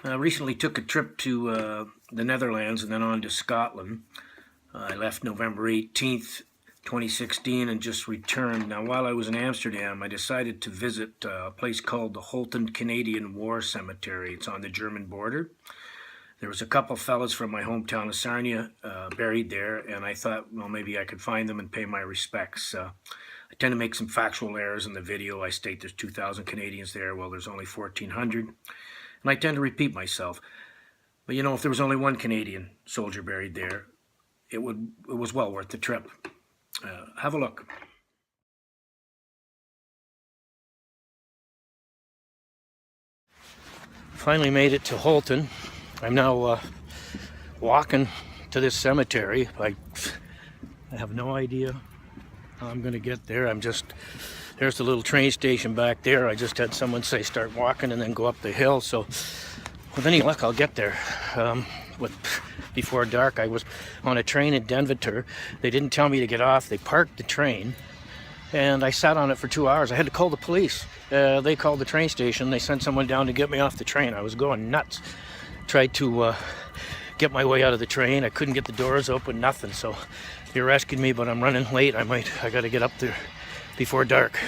I recently took a trip to the Netherlands and then on to Scotland. I left November 18th, 2016 and just returned. Now, while I was in Amsterdam, I decided to visit a place called the Holten Canadian War Cemetery. It's on the German border. There was a couple fellas from my hometown of Sarnia buried there, and I thought, well, maybe I could find them and pay my respects. I tend to make some factual errors in the video. I state there's 2,000 Canadians there. Well, there's only 1,400. And I tend to repeat myself. But you know, if there was only one Canadian soldier buried there, it was well worth the trip. Have a look. Finally made it to Holten. I'm now walking to this cemetery. I have no idea how I'm going to get there. There's the little train station back there. I just had someone say start walking and then go up the hill. So with any luck, I'll get there. Before dark, I was on a train in Denver. They didn't tell me to get off. They parked the train, and I sat on it for 2 hours. I had to call the police. They called the train station. They sent someone down to get me off the train. I was going nuts. Tried to get my way out of the train. I couldn't get the doors open, nothing. So they rescued me, but I'm running late. I got to get up there before dark.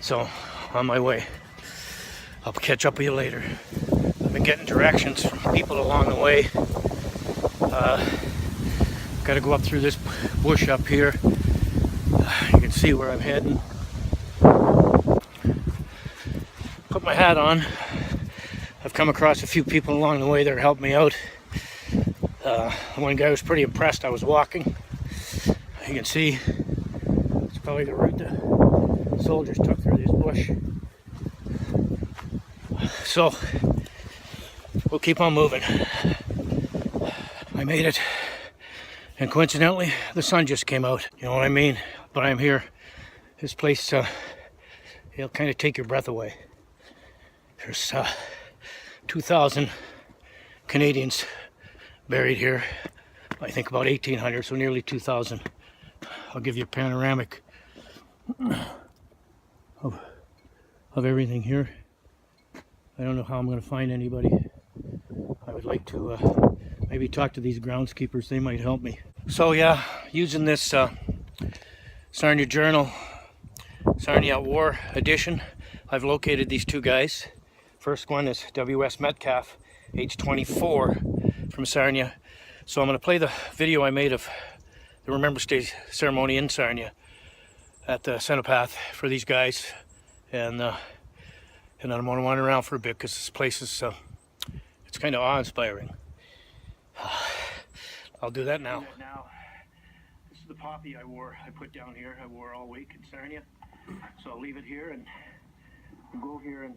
So on my way. I'll catch up with you later. I've been getting directions from people along the way. Got to go up through this bush up here. You can see where I'm heading. Put my hat on. I've come across a few people along the way that helped me out. One guy was pretty impressed I was walking. You can see it's probably the route the soldiers took through this bush. So we'll keep on moving. I made it, and coincidentally the sun just came out. You know what I mean? But I'm here. This place, it'll kind of take your breath away. There's 2,000 Canadians buried here. I think about 1,800, so nearly 2,000. I'll give you a panoramic of everything here. I don't know how I'm going to find anybody. I would like to maybe talk to these groundskeepers. They might help me. So yeah, using this Sarnia Journal, Sarnia War edition, I've located these two guys. First one is W.S. Metcalf, age 24, from Sarnia. So I'm going to play the video I made of the Remembrance Day ceremony in Sarnia at the Cenotaph for these guys. And then I'm going to wander around for a bit because this place is it's kind of awe-inspiring. I'll do that now. This is the poppy I put down here. I wore all week in Sarnia. So I'll leave it here and go here and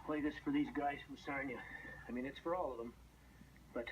play this for these guys from Sarnia. I mean, it's for all of them, but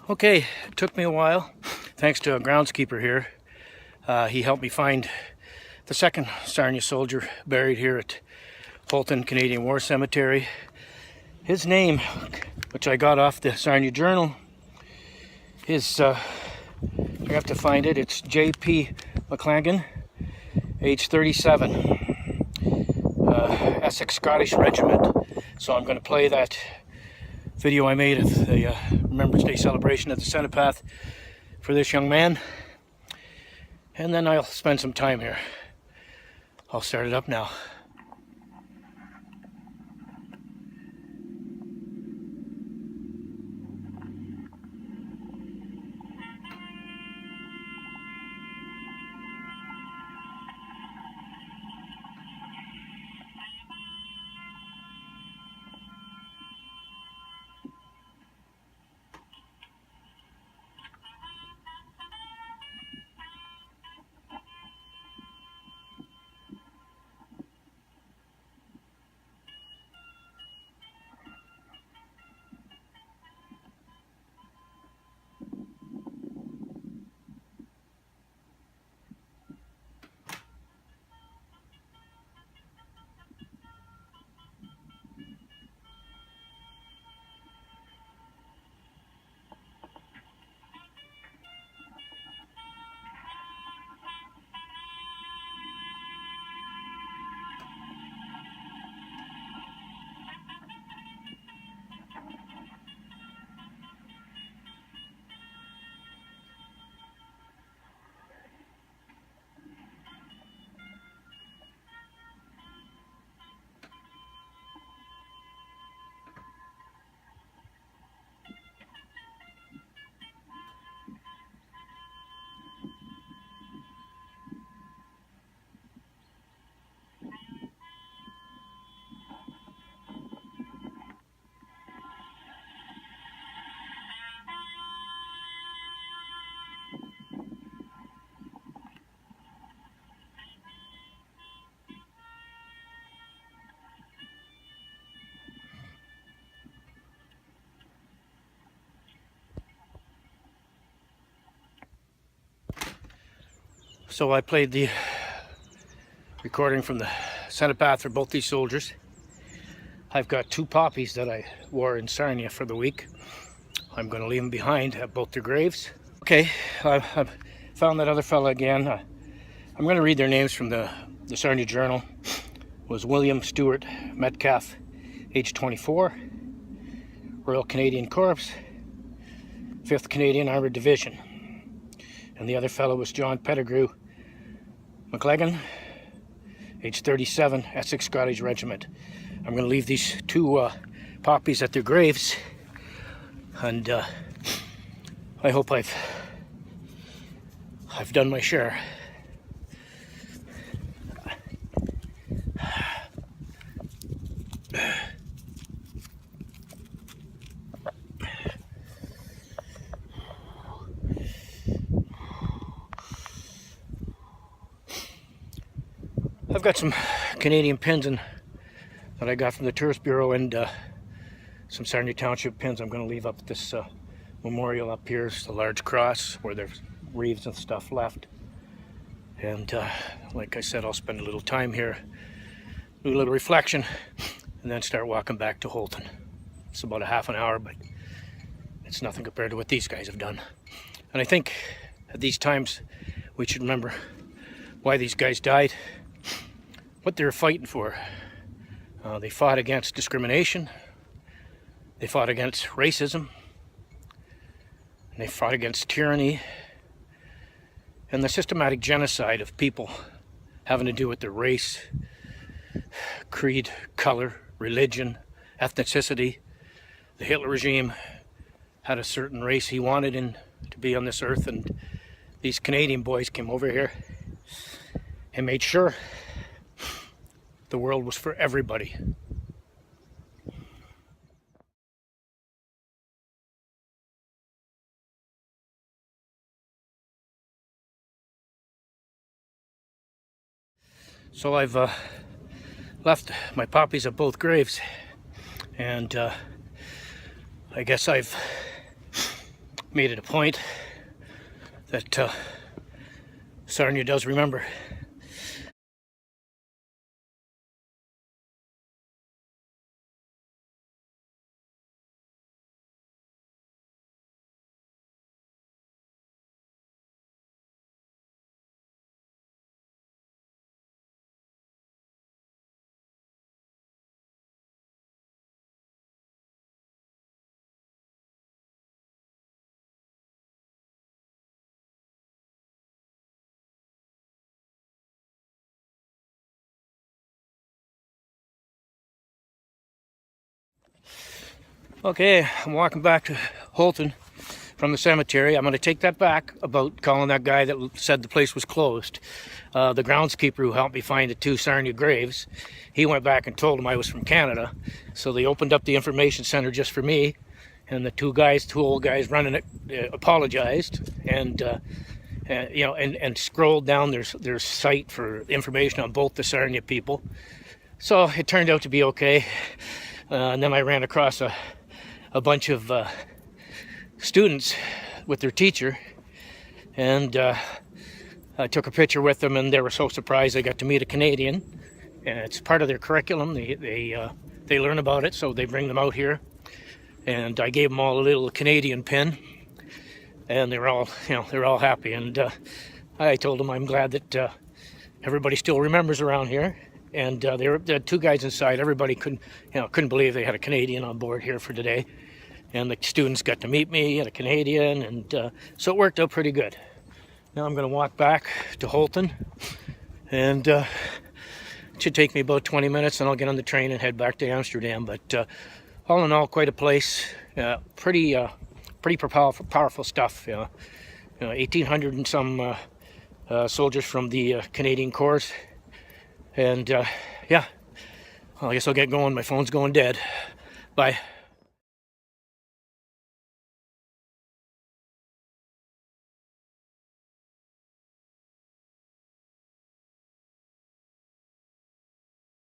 Okay, it took me a while, thanks to a groundskeeper here. He helped me find the second Sarnia soldier buried here at Holten Canadian War Cemetery. His name, which I got off the Sarnia Journal, is, I have to find it, it's J.P. McClagan, age 37, Essex Scottish Regiment. So I'm going to play that video I made of the Remembrance Day celebration at the Cenotaph for this young man. And then I'll spend some time here. I'll start it up now. So I played the recording from the Cenotaph for both these soldiers. I've got two poppies that I wore in Sarnia for the week. I'm going to leave them behind at both their graves. Okay, I've found that other fella again. I'm going to read their names from the Sarnia Journal. It was William Stewart Metcalf, age 24, Royal Canadian Corps, 5th Canadian Armoured Division. And the other fellow was John Pettigrew McClagan, age 37, Essex Scottish Regiment. I'm going to leave these two poppies at their graves, and I hope I've done my share. I've got some Canadian pins that I got from the Tourist Bureau, and some Sarnia Township pins I'm going to leave up at this memorial up here. It's a large cross where there's wreaths and stuff left. And like I said, I'll spend a little time here, do a little reflection, and then start walking back to Holten. It's about a half an hour, but it's nothing compared to what these guys have done. And I think at these times we should remember why these guys died, what they were fighting for. They fought against discrimination, they fought against racism, and they fought against tyranny and the systematic genocide of people having to do with their race, creed, color, religion, ethnicity. The Hitler regime had a certain race he wanted to be on this earth, and these Canadian boys came over here and made sure the world was for everybody. So I've left my poppies at both graves, and I guess I've made it a point that Sarnia does remember. Okay, I'm walking back to Holten from the cemetery. I'm going to take that back about calling that guy that said the place was closed. The groundskeeper who helped me find the 2 Sarnia graves, he went back and told him I was from Canada. So they opened up the information center just for me. And the 2 old guys running it apologized and and scrolled down their site for information on both the Sarnia people. So it turned out to be okay. And then I ran across a bunch of students with their teacher, and I took a picture with them, and they were so surprised they got to meet a Canadian. And it's part of their curriculum. They learn about it, so they bring them out here. And I gave them all a little Canadian pin, and they were all happy. And I told them I'm glad that everybody still remembers around here. And there were 2 guys inside. Everybody couldn't believe they had a Canadian on board here for today. And the students got to meet me and a Canadian, and so it worked out pretty good. Now I'm going to walk back to Holten, and it should take me about 20 minutes, and I'll get on the train and head back to Amsterdam. But all in all, quite a place. Pretty powerful stuff. 1,800 and some soldiers from the Canadian Corps. And yeah, well, I guess I'll get going. My phone's going dead. Bye.